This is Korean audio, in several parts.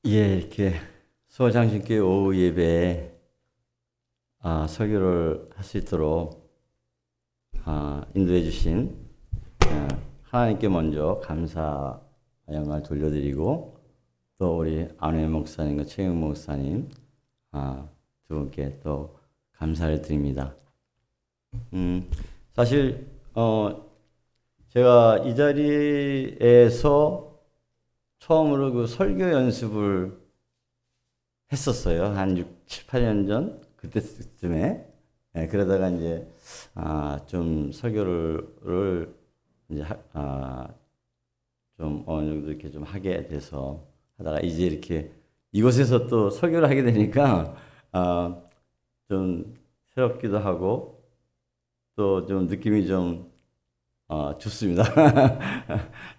예, 이렇게 수호장신교회 오후 예배에 설교를 할 수 있도록 인도해 주신 하나님께 먼저 감사 영광을 돌려드리고, 또 우리 안회 목사님과 최영 목사님 두 분께 또 감사를 드립니다. 사실 제가 이 자리에서 처음으로 그 설교 연습을 했었어요. 한 6, 7, 8년 전 그때쯤에. 그러다가 이제 좀 설교를 이제 좀 어느 정도 이렇게 좀 하게 돼서 하다가 이제 이렇게 이곳에서 또 설교를 하게 되니까 좀 새롭기도 하고 또 좀 느낌이 좀 좋습니다.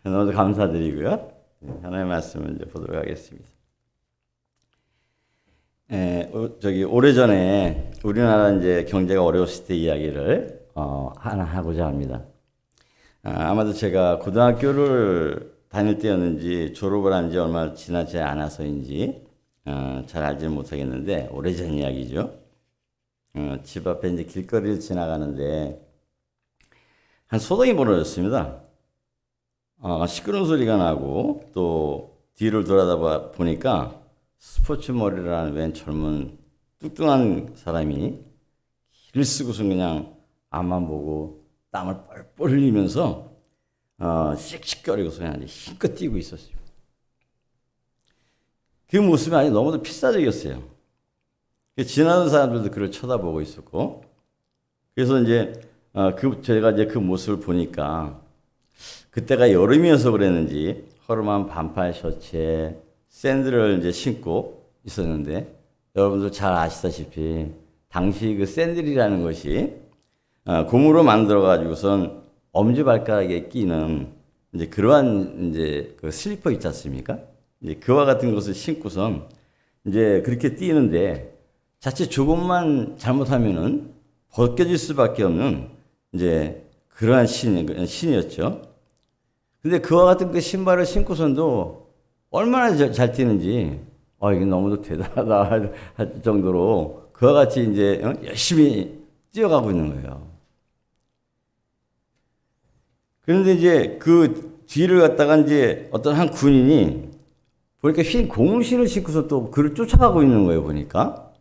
너무 감사드리고요. 하나님의 말씀을 이제 보도록 하겠습니다. 오래전에 우리나라 이제 경제가 어려웠을 때 이야기를 하나 하고자 합니다. 아마도 제가 고등학교를 다닐 때였는지 졸업을 한 지 얼마 지나지 않아서인지 잘 알지는 못하겠는데, 오래전 이야기죠. 집 앞에 이제 길거리를 지나가는데 한 소동이 벌어졌습니다. 시끄러운 소리가 나고, 또 뒤를 돌아다 보니까 스포츠 머리라는 웬 젊은 뚱뚱한 사람이 길을 쓰고서 그냥 앞만 보고 땀을 뻘뻘 흘리면서 씩씩거리고서 그냥 힘껏 뛰고 있었어요. 그 모습이 아주 너무도 필사적이었어요. 지나는 사람들도 그를 쳐다보고 있었고, 그래서 이제 제가 이제 그 모습을 보니까, 그때가 여름이어서 그랬는지 허름한 반팔 셔츠에 샌들을 이제 신고 있었는데, 여러분들 잘 아시다시피 당시 그 샌들이라는 것이 고무로 만들어 가지고선 엄지발가락에 끼는 이제 그러한 이제 그 슬리퍼 있지 않습니까? 이제 그와 같은 것을 신고선 이제 그렇게 뛰는데, 자칫 조금만 잘못하면은 벗겨질 수밖에 없는 이제 그러한 신이었죠. 근데 그와 같은 그 신발을 신고선도 얼마나 잘 뛰는지, 이게 너무도 대단하다 할 정도로 그와 같이 이제 열심히 뛰어가고 있는 거예요. 그런데 이제 그 뒤를 갔다가 이제 어떤 한 군인이 보니까 흰 고무신을 신고서 또 그를 쫓아가고 있는 거예요, 보니까.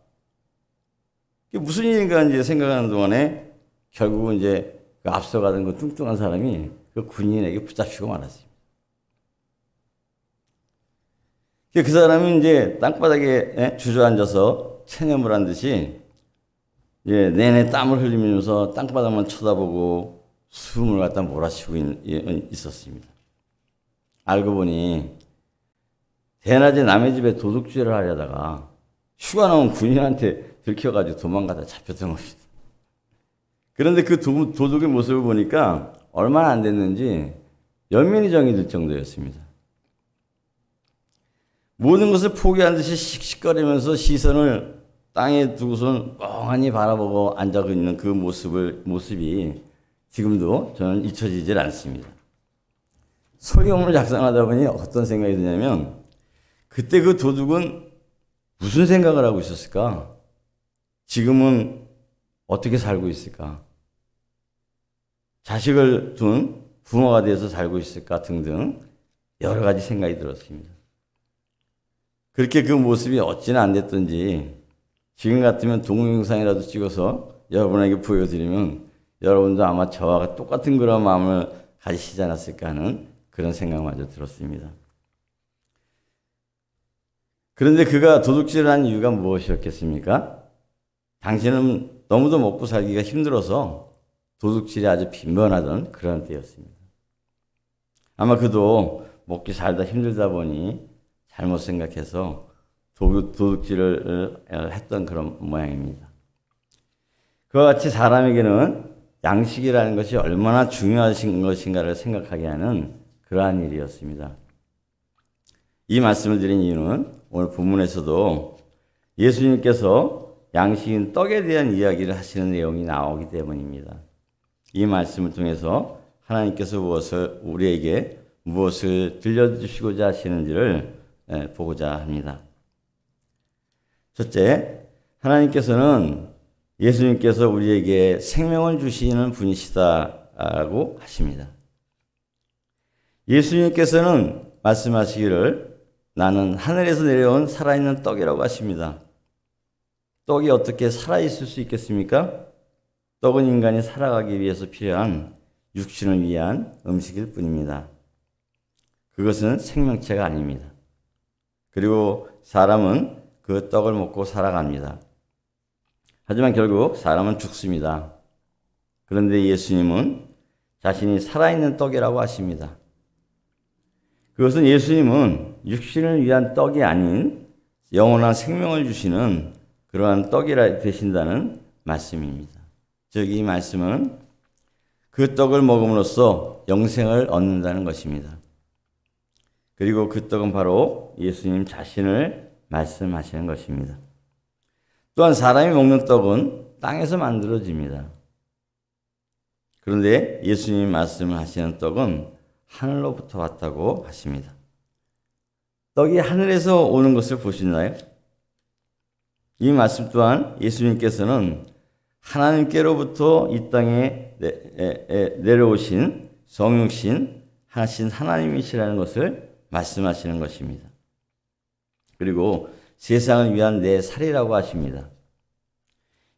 이게 무슨 일인가 이제 생각하는 동안에 결국은 이제 그 앞서가던 그 뚱뚱한 사람이 그 군인에게 붙잡히고 말았습니다. 그 사람이 이제 땅바닥에 주저앉아서 체념을 한 듯이 내내 땀을 흘리면서 땅바닥만 쳐다보고 숨을 갖다 몰아쉬고 있었습니다. 알고 보니 대낮에 남의 집에 도둑질을 하려다가 휴가 나온 군인한테 들켜가지고 도망가다 잡혔던 겁니다. 그런데 그 도둑의 모습을 보니까 얼마나 안 됐는지 연민이 정이 들 정도였습니다. 모든 것을 포기한 듯이 씩씩거리면서 시선을 땅에 두고선 멍하니 바라보고 앉아 있는 그 모습이 지금도 저는 잊혀지질 않습니다. 설교문을 작성하다 보니 어떤 생각이 드냐면, 그때 그 도둑은 무슨 생각을 하고 있었을까? 지금은 어떻게 살고 있을까? 자식을 둔 부모가 되어서 살고 있을까? 등등 여러 가지 생각이 들었습니다. 그렇게 그 모습이 어찌나 안 됐든지 지금 같으면 동영상이라도 찍어서 여러분에게 보여드리면 여러분도 아마 저와 똑같은 그런 마음을 가지시지 않았을까 하는 그런 생각마저 들었습니다. 그런데 그가 도둑질을 한 이유가 무엇이었겠습니까? 당신은 너무도 먹고 살기가 힘들어서 도둑질이 아주 빈번하던 그런 때였습니다. 아마 그도 먹기 살다 힘들다 보니 잘못 생각해서 도둑질을 했던 그런 모양입니다. 그와 같이 사람에게는 양식이라는 것이 얼마나 중요한 것인가를 생각하게 하는 그러한 일이었습니다. 이 말씀을 드린 이유는 오늘 본문에서도 예수님께서 양식인 떡에 대한 이야기를 하시는 내용이 나오기 때문입니다. 이 말씀을 통해서 하나님께서 우리에게 무엇을 들려주시고자 하시는지를 보고자 합니다. 첫째, 하나님께서는 예수님께서 우리에게 생명을 주시는 분이시다라고 하십니다. 예수님께서는 말씀하시기를 나는 하늘에서 내려온 살아있는 떡이라고 하십니다. 떡이 어떻게 살아있을 수 있겠습니까? 떡은 인간이 살아가기 위해서 필요한 육신을 위한 음식일 뿐입니다. 그것은 생명체가 아닙니다. 그리고 사람은 그 떡을 먹고 살아갑니다. 하지만 결국 사람은 죽습니다. 그런데 예수님은 자신이 살아있는 떡이라고 하십니다. 그것은 예수님은 육신을 위한 떡이 아닌 영원한 생명을 주시는 그러한 떡이라 되신다는 말씀입니다. 즉, 이 말씀은 그 떡을 먹음으로써 영생을 얻는다는 것입니다. 그리고 그 떡은 바로 예수님 자신을 말씀하시는 것입니다. 또한 사람이 먹는 떡은 땅에서 만들어집니다. 그런데 예수님이 말씀하시는 떡은 하늘로부터 왔다고 하십니다. 떡이 하늘에서 오는 것을 보시나요? 이 말씀 또한 예수님께서는 하나님께로부터 이 땅에 내려오신 성육신 하신 하나님이시라는 것을 말씀하시는 것입니다. 그리고 세상을 위한 내 살이라고 하십니다.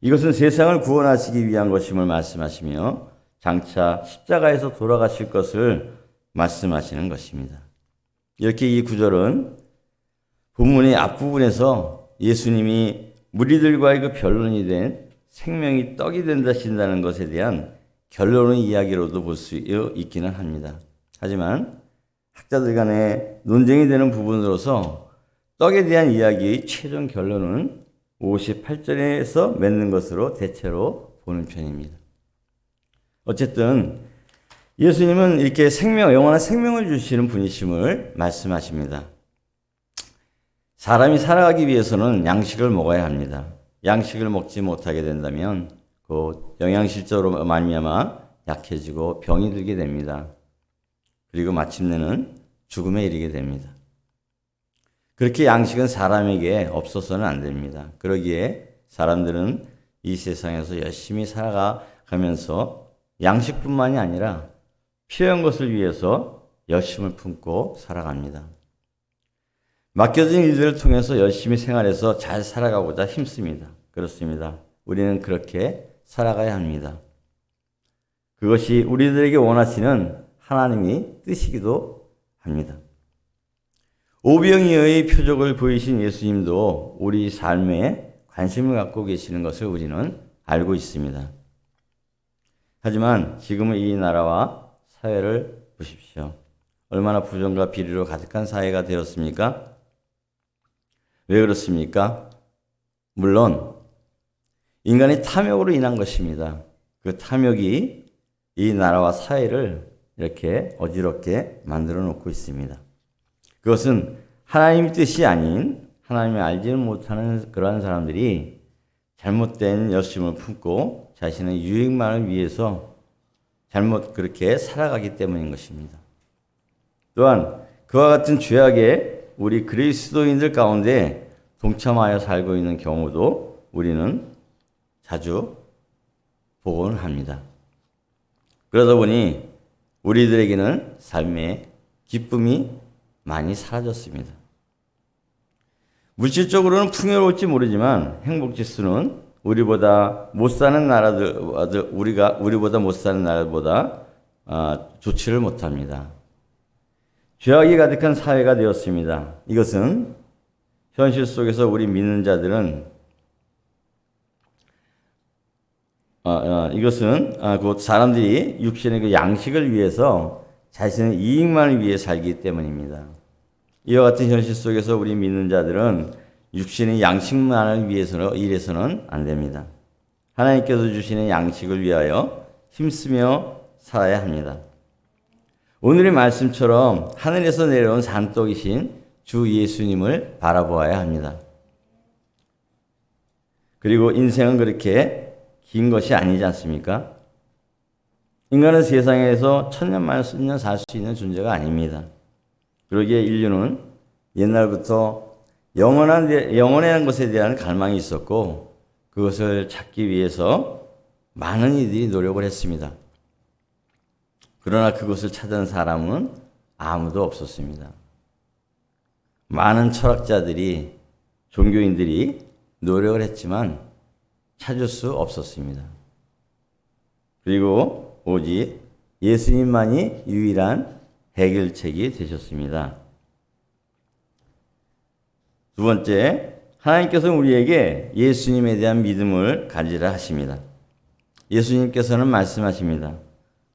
이것은 세상을 구원하시기 위한 것임을 말씀하시며 장차 십자가에서 돌아가실 것을 말씀하시는 것입니다. 이렇게 이 구절은 본문의 앞부분에서 예수님이 무리들과의 그 변론이 된 생명이 떡이 된다신다는 것에 대한 결론의 이야기로도 볼 수 있기는 합니다. 하지만 학자들 간에 논쟁이 되는 부분으로서 떡에 대한 이야기의 최종 결론은 58절에서 맺는 것으로 대체로 보는 편입니다. 어쨌든 예수님은 이렇게 영원한 생명을 주시는 분이심을 말씀하십니다. 사람이 살아가기 위해서는 양식을 먹어야 합니다. 양식을 먹지 못하게 된다면 그 영양실조로 말미암아 약해지고 병이 들게 됩니다. 그리고 마침내는 죽음에 이르게 됩니다. 그렇게 양식은 사람에게 없어서는 안 됩니다. 그러기에 사람들은 이 세상에서 열심히 살아가면서 양식뿐만이 아니라 필요한 것을 위해서 열심을 품고 살아갑니다. 맡겨진 일들을 통해서 열심히 생활해서 잘 살아가고자 힘씁니다. 그렇습니다. 우리는 그렇게 살아가야 합니다. 그것이 우리들에게 원하시는 하나님의 뜻이기도 합니다. 오병이어의 표적을 보이신 예수님도 우리 삶에 관심을 갖고 계시는 것을 우리는 알고 있습니다. 하지만 지금은 이 나라와 사회를 보십시오. 얼마나 부정과 비리로 가득한 사회가 되었습니까? 왜 그렇습니까? 물론 인간의 탐욕으로 인한 것입니다. 그 탐욕이 이 나라와 사회를 이렇게 어지럽게 만들어 놓고 있습니다. 그것은 하나님의 뜻이 아닌 하나님을 알지는 못하는 그러한 사람들이 잘못된 열심을 품고 자신의 유익만을 위해서 잘못 그렇게 살아가기 때문인 것입니다. 또한 그와 같은 죄악에 우리 그리스도인들 가운데 동참하여 살고 있는 경우도 우리는 자주 보곤 합니다. 그러다 보니 우리들에게는 삶의 기쁨이 많이 사라졌습니다. 물질적으로는 풍요로울지 모르지만 행복 지수는 우리보다 못 사는 나라보다 좋지를 못합니다. 죄악이 가득한 사회가 되었습니다. 이것은 현실 속에서 우리 믿는 자들은 곧 사람들이 육신의 그 양식을 위해서 자신의 이익만을 위해 살기 때문입니다. 이와 같은 현실 속에서 우리 믿는 자들은 육신의 양식만을 위해서는 일해서는 안 됩니다. 하나님께서 주시는 양식을 위하여 힘쓰며 살아야 합니다. 오늘의 말씀처럼 하늘에서 내려온 산떡이신 주 예수님을 바라보아야 합니다. 그리고 인생은 그렇게 긴 것이 아니지 않습니까? 인간은 세상에서 천년 만년 살 수 있는 존재가 아닙니다. 그러기에 인류는 옛날부터 영원한 것에 대한 갈망이 있었고 그것을 찾기 위해서 많은 이들이 노력을 했습니다. 그러나 그것을 찾은 사람은 아무도 없었습니다. 많은 철학자들이, 종교인들이 노력을 했지만 찾을 수 없었습니다. 그리고 오직 예수님만이 유일한 해결책이 되셨습니다. 두 번째, 하나님께서는 우리에게 예수님에 대한 믿음을 가지라 하십니다. 예수님께서는 말씀하십니다.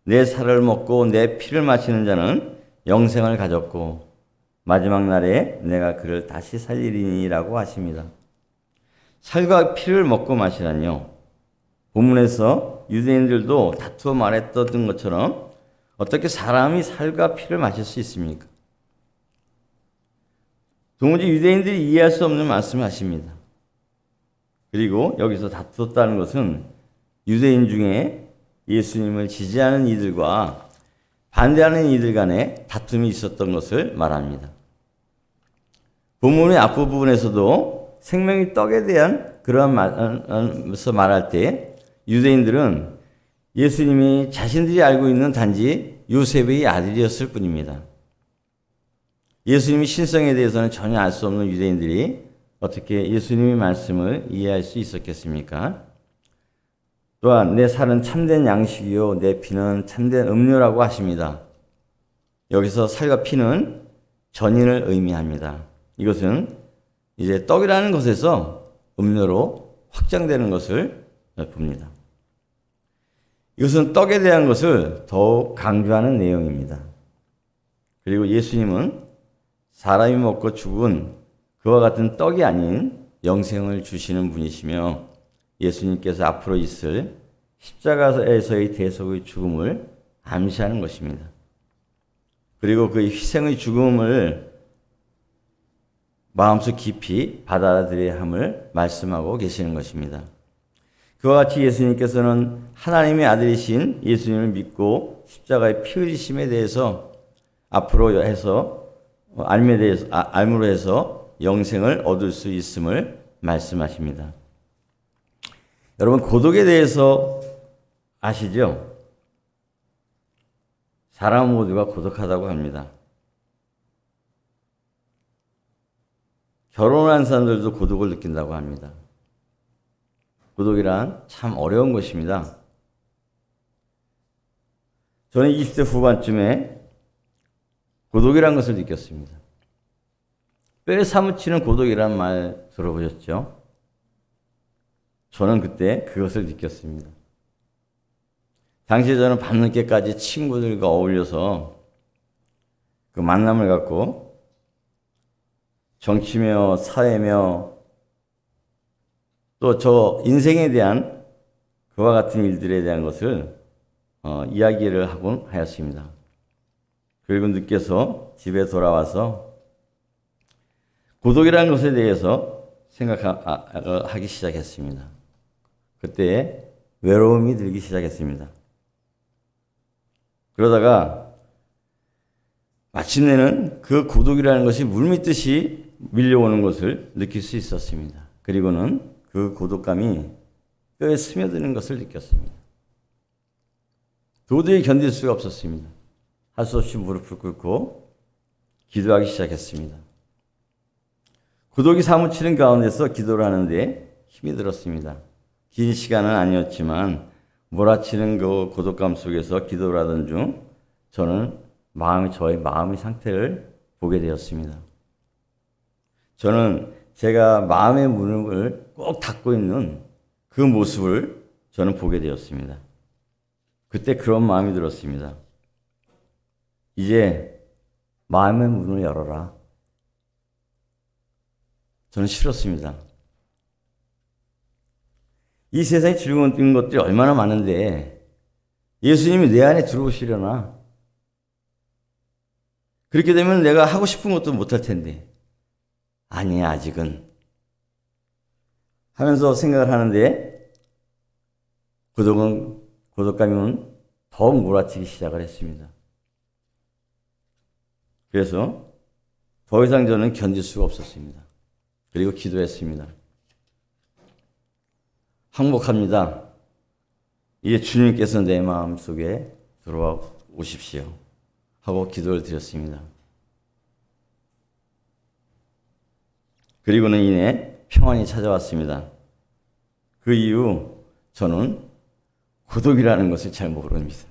내 살을 먹고 내 피를 마시는 자는 영생을 가졌고 마지막 날에 내가 그를 다시 살리리니라고 하십니다. 살과 피를 먹고 마시라니요. 본문에서 유대인들도 다투어 말했던 것처럼 어떻게 사람이 살과 피를 마실 수 있습니까? 도무지 유대인들이 이해할 수 없는 말씀을 하십니다. 그리고 여기서 다투었다는 것은 유대인 중에 예수님을 지지하는 이들과 반대하는 이들 간에 다툼이 있었던 것을 말합니다. 본문의 앞부분에서도 생명의 떡에 대한 그러한 말할 때 유대인들은 예수님이 자신들이 알고 있는 단지 요셉의 아들이었을 뿐입니다. 예수님의 신성에 대해서는 전혀 알 수 없는 유대인들이 어떻게 예수님의 말씀을 이해할 수 있었겠습니까? 또한 내 살은 참된 양식이요 내 피는 참된 음료라고 하십니다. 여기서 살과 피는 전인을 의미합니다. 이것은 이제 떡이라는 것에서 음료로 확장되는 것을 봅니다. 이것은 떡에 대한 것을 더욱 강조하는 내용입니다. 그리고 예수님은 사람이 먹고 죽은 그와 같은 떡이 아닌 영생을 주시는 분이시며 예수님께서 앞으로 있을 십자가에서의 대속의 죽음을 암시하는 것입니다. 그리고 그 희생의 죽음을 마음속 깊이 받아들여야 함을 말씀하고 계시는 것입니다. 그와 같이 예수님께서는 하나님의 아들이신 예수님을 믿고 십자가의 피 흘리심에 대해서 앞으로 해서 알므로 해서 영생을 얻을 수 있음을 말씀하십니다. 여러분 고독에 대해서 아시죠? 사람 모두가 고독하다고 합니다. 결혼한 사람들도 고독을 느낀다고 합니다. 고독이란 참 어려운 것입니다. 저는 20대 후반쯤에 고독이라는 것을 느꼈습니다. 뼈에 사무치는 고독이라는 말 들어보셨죠? 저는 그때 그것을 느꼈습니다. 당시에 저는 밤늦게까지 친구들과 어울려서 그 만남을 갖고 정치며 사회며 또 저 인생에 대한 그와 같은 일들에 대한 것을 이야기를 하곤 하였습니다. 그리고 늦게서 집에 돌아와서 고독이라는 것에 대해서 생각하기 시작했습니다. 그때 외로움이 들기 시작했습니다. 그러다가 마침내는 그 고독이라는 것이 물밀듯이 밀려오는 것을 느낄 수 있었습니다. 그리고는 그 고독감이 뼈에 스며드는 것을 느꼈습니다. 도저히 견딜 수가 없었습니다. 할 수 없이 무릎을 꿇고 기도하기 시작했습니다. 고독이 사무치는 가운데서 기도를 하는데 힘이 들었습니다. 긴 시간은 아니었지만 몰아치는 그 고독감 속에서 기도를 하던 중 저는 저의 마음의 상태를 보게 되었습니다. 저는 제가 마음의 문을 꼭 닫고 있는 그 모습을 저는 보게 되었습니다. 그때 그런 마음이 들었습니다. 이제 마음의 문을 열어라. 저는 싫었습니다. 이 세상에 즐거운 것들이 얼마나 많은데 예수님이 내 안에 들어오시려나? 그렇게 되면 내가 하고 싶은 것도 못할 텐데 아니야 아직은 하면서 생각을 하는데 고독감은 더욱 몰아치기 시작을 했습니다. 그래서 더 이상 저는 견딜 수가 없었습니다. 그리고 기도했습니다. 항복합니다. 이제 주님께서 내 마음속에 들어와 오십시오. 하고 기도를 드렸습니다. 그리고는 이내 평안이 찾아왔습니다. 그 이후 저는 고독이라는 것을 잘 모릅니다.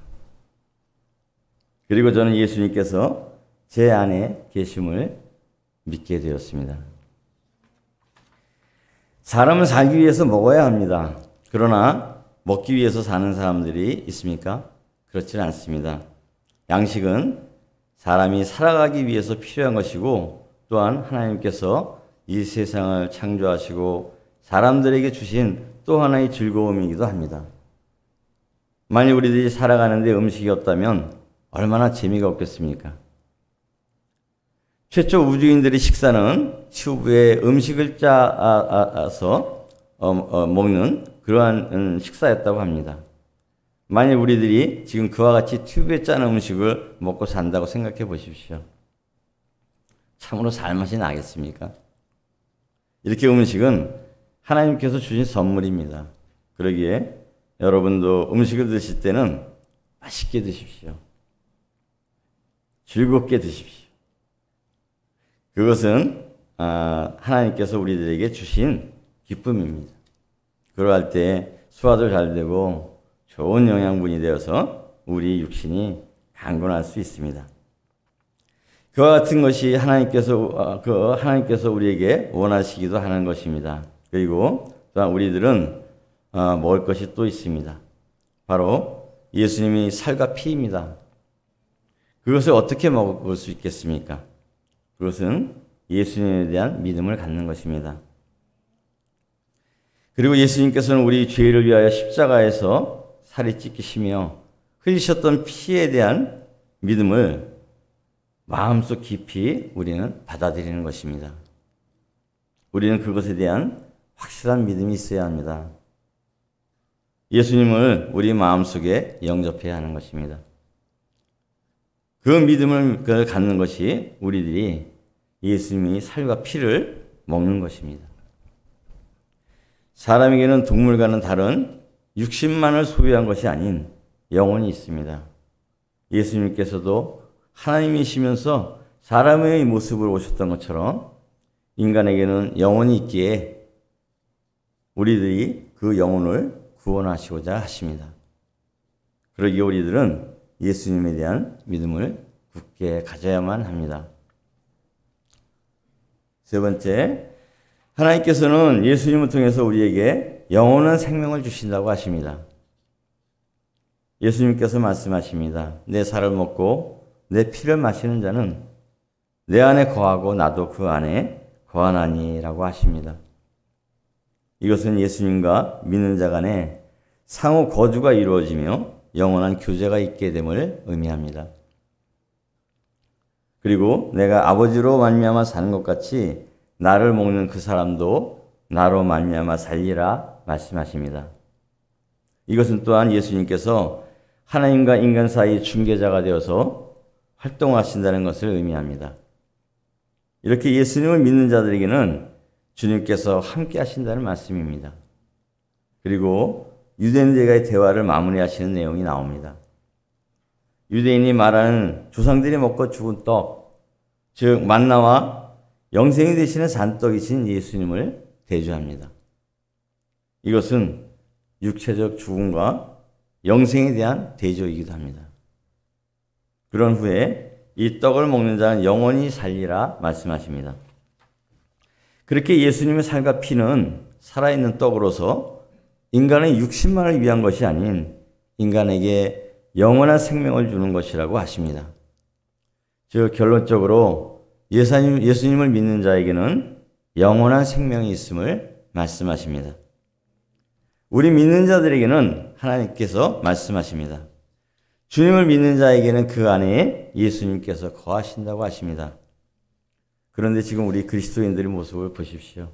그리고 저는 예수님께서 제 안에 계심을 믿게 되었습니다. 사람은 살기 위해서 먹어야 합니다. 그러나 먹기 위해서 사는 사람들이 있습니까? 그렇지는 않습니다. 양식은 사람이 살아가기 위해서 필요한 것이고 또한 하나님께서 이 세상을 창조하시고 사람들에게 주신 또 하나의 즐거움이기도 합니다. 만약 우리들이 살아가는데 음식이 없다면 얼마나 재미가 없겠습니까? 최초 우주인들의 식사는 튜브에 음식을 짜서 먹는 그러한 식사였다고 합니다. 만약 우리들이 지금 그와 같이 튜브에 짜는 음식을 먹고 산다고 생각해 보십시오. 참으로 살맛이 나겠습니까? 이렇게 음식은 하나님께서 주신 선물입니다. 그러기에 여러분도 음식을 드실 때는 맛있게 드십시오. 즐겁게 드십시오. 그것은 하나님께서 우리들에게 주신 기쁨입니다. 그러할 때 소화도 잘 되고 좋은 영양분이 되어서 우리 육신이 강건할 수 있습니다. 그와 같은 것이 하나님께서 우리에게 원하시기도 하는 것입니다. 그리고 또한 우리들은 먹을 것이 또 있습니다. 바로 예수님이 살과 피입니다. 그것을 어떻게 먹을 수 있겠습니까? 그것은 예수님에 대한 믿음을 갖는 것입니다. 그리고 예수님께서는 우리 죄를 위하여 십자가에서 살이 찢기시며 흘리셨던 피에 대한 믿음을 마음속 깊이 우리는 받아들이는 것입니다. 우리는 그것에 대한 확실한 믿음이 있어야 합니다. 예수님을 우리 마음속에 영접해야 하는 것입니다. 그 믿음을 갖는 것이 우리들이 예수님이 살과 피를 먹는 것입니다. 사람에게는 동물과는 다른 육신만을 소유한 것이 아닌 영혼이 있습니다. 예수님께서도 하나님이시면서 사람의 모습으로 오셨던 것처럼 인간에게는 영혼이 있기에 우리들이 그 영혼을 구원하시고자 하십니다. 그러기에 우리들은 예수님에 대한 믿음을 굳게 가져야만 합니다. 세 번째, 하나님께서는 예수님을 통해서 우리에게 영원한 생명을 주신다고 하십니다. 예수님께서 말씀하십니다. 내 살을 먹고 내 피를 마시는 자는 내 안에 거하고 나도 그 안에 거하나니라고 하십니다. 이것은 예수님과 믿는 자 간에 상호 거주가 이루어지며 영원한 교제가 있게 됨을 의미합니다. 그리고 내가 아버지로 말미암아 사는 것 같이 나를 먹는 그 사람도 나로 말미암아 살리라 말씀하십니다. 이것은 또한 예수님께서 하나님과 인간 사이 중개자가 되어서 활동하신다는 것을 의미합니다. 이렇게 예수님을 믿는 자들에게는 주님께서 함께 하신다는 말씀입니다. 그리고 유대인들과의 대화를 마무리하시는 내용이 나옵니다. 유대인이 말하는 조상들이 먹고 죽은 떡, 즉 만나와 영생이 되시는 산떡이신 예수님을 대조합니다. 이것은 육체적 죽음과 영생에 대한 대조이기도 합니다. 그런 후에 이 떡을 먹는 자는 영원히 살리라 말씀하십니다. 그렇게 예수님의 살과 피는 살아있는 떡으로서 인간의 육신만을 위한 것이 아닌 인간에게 영원한 생명을 주는 것이라고 하십니다. 즉 결론적으로 예수님을 믿는 자에게는 영원한 생명이 있음을 말씀하십니다. 우리 믿는 자들에게는 하나님께서 말씀하십니다. 주님을 믿는 자에게는 그 안에 예수님께서 거하신다고 하십니다. 그런데 지금 우리 그리스도인들의 모습을 보십시오.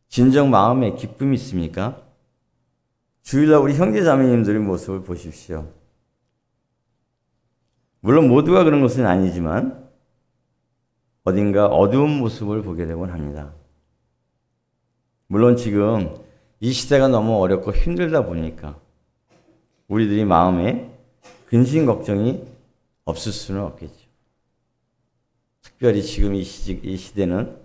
진정 마음에 기쁨이 있습니까? 주일날 우리 형제자매님들의 모습을 보십시오. 물론 모두가 그런 것은 아니지만 어딘가 어두운 모습을 보게 되곤 합니다. 물론 지금 이 시대가 너무 어렵고 힘들다 보니까 우리들이 마음에 근심 걱정이 없을 수는 없겠죠. 특별히 지금 이 시대는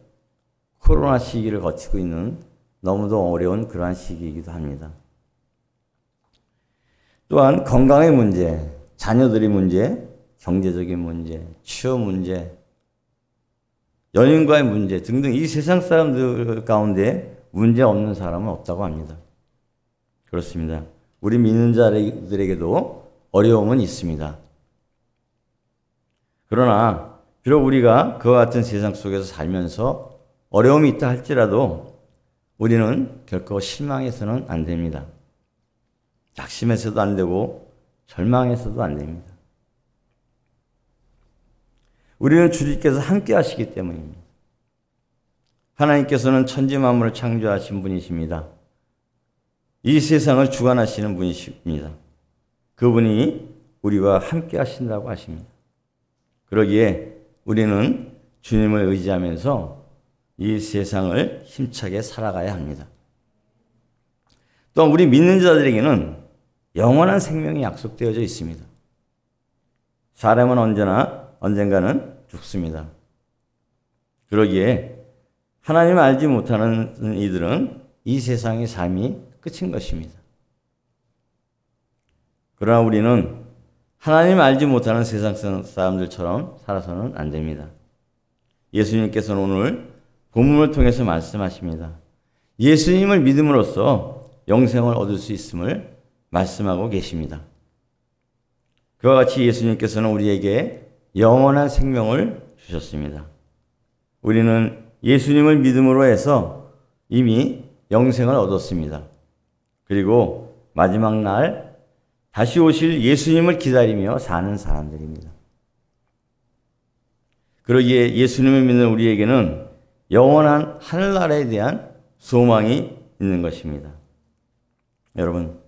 코로나 시기를 거치고 있는 너무도 어려운 그러한 시기이기도 합니다. 또한 건강의 문제, 자녀들의 문제, 경제적인 문제, 취업 문제, 연인과의 문제 등등 이 세상 사람들 가운데 문제 없는 사람은 없다고 합니다. 그렇습니다. 우리 믿는 자들에게도 어려움은 있습니다. 그러나 비록 우리가 그와 같은 세상 속에서 살면서 어려움이 있다 할지라도 우리는 결코 실망해서는 안 됩니다. 낙심해서도 안 되고 절망해서도 안 됩니다. 우리는 주님께서 함께 하시기 때문입니다. 하나님께서는 천지 만물을 창조하신 분이십니다. 이 세상을 주관하시는 분이십니다. 그분이 우리와 함께 하신다고 하십니다. 그러기에 우리는 주님을 의지하면서 이 세상을 힘차게 살아가야 합니다. 또 우리 믿는 자들에게는 영원한 생명이 약속되어져 있습니다. 사람은 언젠가는 죽습니다. 그러기에 하나님을 알지 못하는 이들은 이 세상의 삶이 끝인 것입니다. 그러나 우리는 하나님을 알지 못하는 세상 사람들처럼 살아서는 안 됩니다. 예수님께서는 오늘 본문을 통해서 말씀하십니다. 예수님을 믿음으로써 영생을 얻을 수 있음을 말씀하고 계십니다. 그와 같이 예수님께서는 우리에게 영원한 생명을 주셨습니다. 우리는 예수님을 믿음으로 해서 이미 영생을 얻었습니다. 그리고 마지막 날 다시 오실 예수님을 기다리며 사는 사람들입니다. 그러기에 예수님을 믿는 우리에게는 영원한 하늘나라에 대한 소망이 있는 것입니다. 여러분,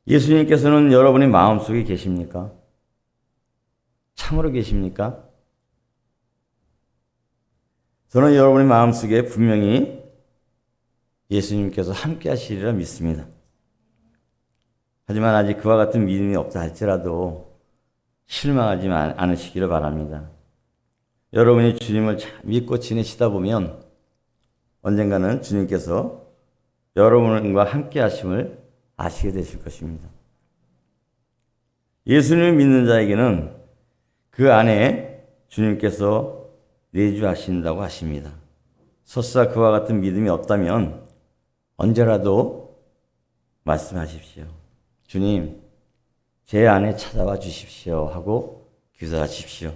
예수님께서는 여러분의 마음속에 계십니까? 참으로 계십니까? 저는 여러분의 마음속에 분명히 예수님께서 함께 하시리라 믿습니다. 하지만 아직 그와 같은 믿음이 없다 할지라도 실망하지 않으시기를 바랍니다. 여러분이 주님을 믿고 지내시다 보면 언젠가는 주님께서 여러분과 함께 하심을 아시게 되실 것입니다. 예수님을 믿는 자에게는 그 안에 주님께서 내주하신다고 하십니다. 설사 그와 같은 믿음이 없다면 언제라도 말씀하십시오. 주님, 제 안에 찾아와 주십시오 하고 기도하십시오.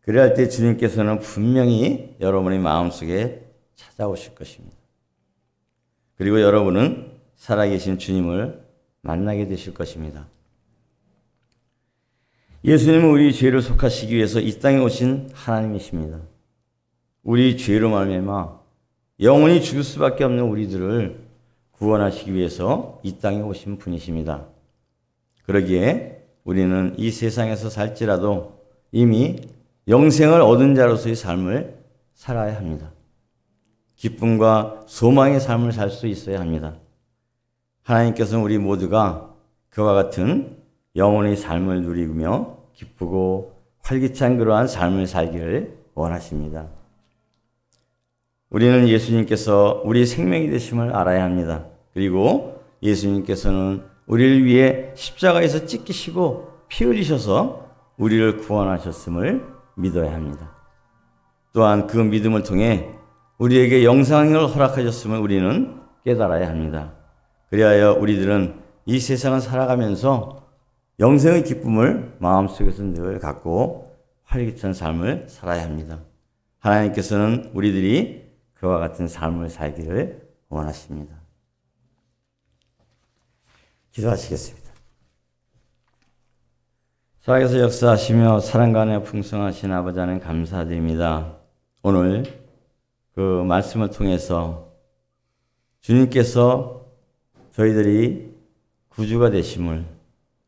그래야 할 때 주님께서는 분명히 여러분의 마음속에 찾아오실 것입니다. 그리고 여러분은 살아계신 주님을 만나게 되실 것입니다. 예수님은 우리 죄를 속하시기 위해서 이 땅에 오신 하나님이십니다. 우리 죄로 말미암아 영원히 죽을 수밖에 없는 우리들을 구원하시기 위해서 이 땅에 오신 분이십니다. 그러기에 우리는 이 세상에서 살지라도 이미 영생을 얻은 자로서의 삶을 살아야 합니다. 기쁨과 소망의 삶을 살 수 있어야 합니다. 하나님께서는 우리 모두가 그와 같은 영혼의 삶을 누리며 기쁘고 활기찬 그러한 삶을 살기를 원하십니다. 우리는 예수님께서 우리 생명이 되심을 알아야 합니다. 그리고 예수님께서는 우리를 위해 십자가에서 찢기시고 피 흘리셔서 우리를 구원하셨음을 믿어야 합니다. 또한 그 믿음을 통해 우리에게 영생을 허락하셨음을 우리는 깨달아야 합니다. 그리하여 우리들은 이 세상을 살아가면서 영생의 기쁨을 마음속에서 늘 갖고 활기찬 삶을 살아야 합니다. 하나님께서는 우리들이 그와 같은 삶을 살기를 원하십니다. 기도하시겠습니다. 살아계서 역사하시며 사랑과 은혜가 풍성하신 아버지 하나님 감사드립니다. 오늘 그 말씀을 통해서 주님께서 저희들이 구주가 되심을,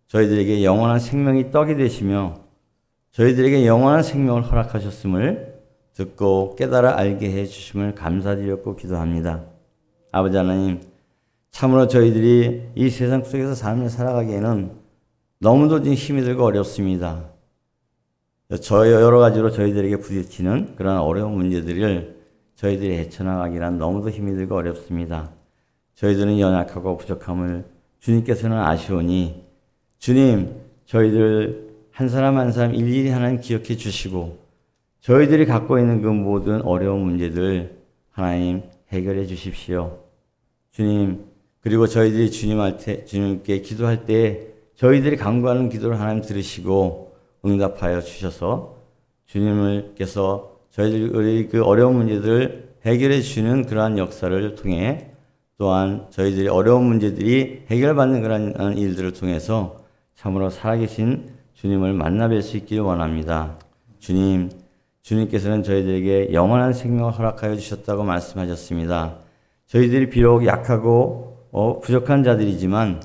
저희들에게 영원한 생명이 떡이 되시며 저희들에게 영원한 생명을 허락하셨음을 듣고 깨달아 알게 해 주심을 감사드렸고 기도합니다. 아버지 하나님, 참으로 저희들이 이 세상 속에서 삶을 살아가기에는 너무도 힘이 들고 어렵습니다. 여러 가지로 저희들에게 부딪히는 그런 어려운 문제들을 저희들이 헤쳐나가기란 너무도 힘이 들고 어렵습니다. 저희들은 연약하고 부족함을 주님께서는 아시오니 주님, 저희들 한 사람 한 사람 일일이 하나님 기억해 주시고 저희들이 갖고 있는 그 모든 어려운 문제들 하나님 해결해 주십시오. 주님, 그리고 저희들이 주님께 기도할 때 저희들이 간구하는 기도를 하나님 들으시고 응답하여 주셔서 주님께서 저희들이 그 어려운 문제들을 해결해 주시는 그러한 역사를 통해 또한 저희들이 어려운 문제들이 해결받는 그러한 일들을 통해서 참으로 살아계신 주님을 만나 뵐 수 있기를 원합니다. 주님께서는 저희들에게 영원한 생명을 허락하여 주셨다고 말씀하셨습니다. 저희들이 비록 약하고 부족한 자들이지만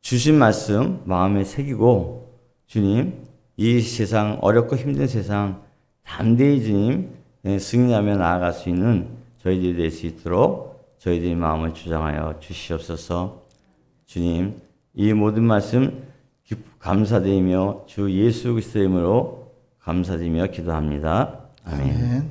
주신 말씀 마음에 새기고 주님, 이 세상 어렵고 힘든 세상 담대히 주님 승리하며 나아갈 수 있는 저희들이 될 수 있도록 저희들의 마음을 주장하여 주시옵소서. 주님, 이 모든 말씀 감사드리며 주 예수 그리스도의 이름으로 감사드리며 기도합니다. 아멘.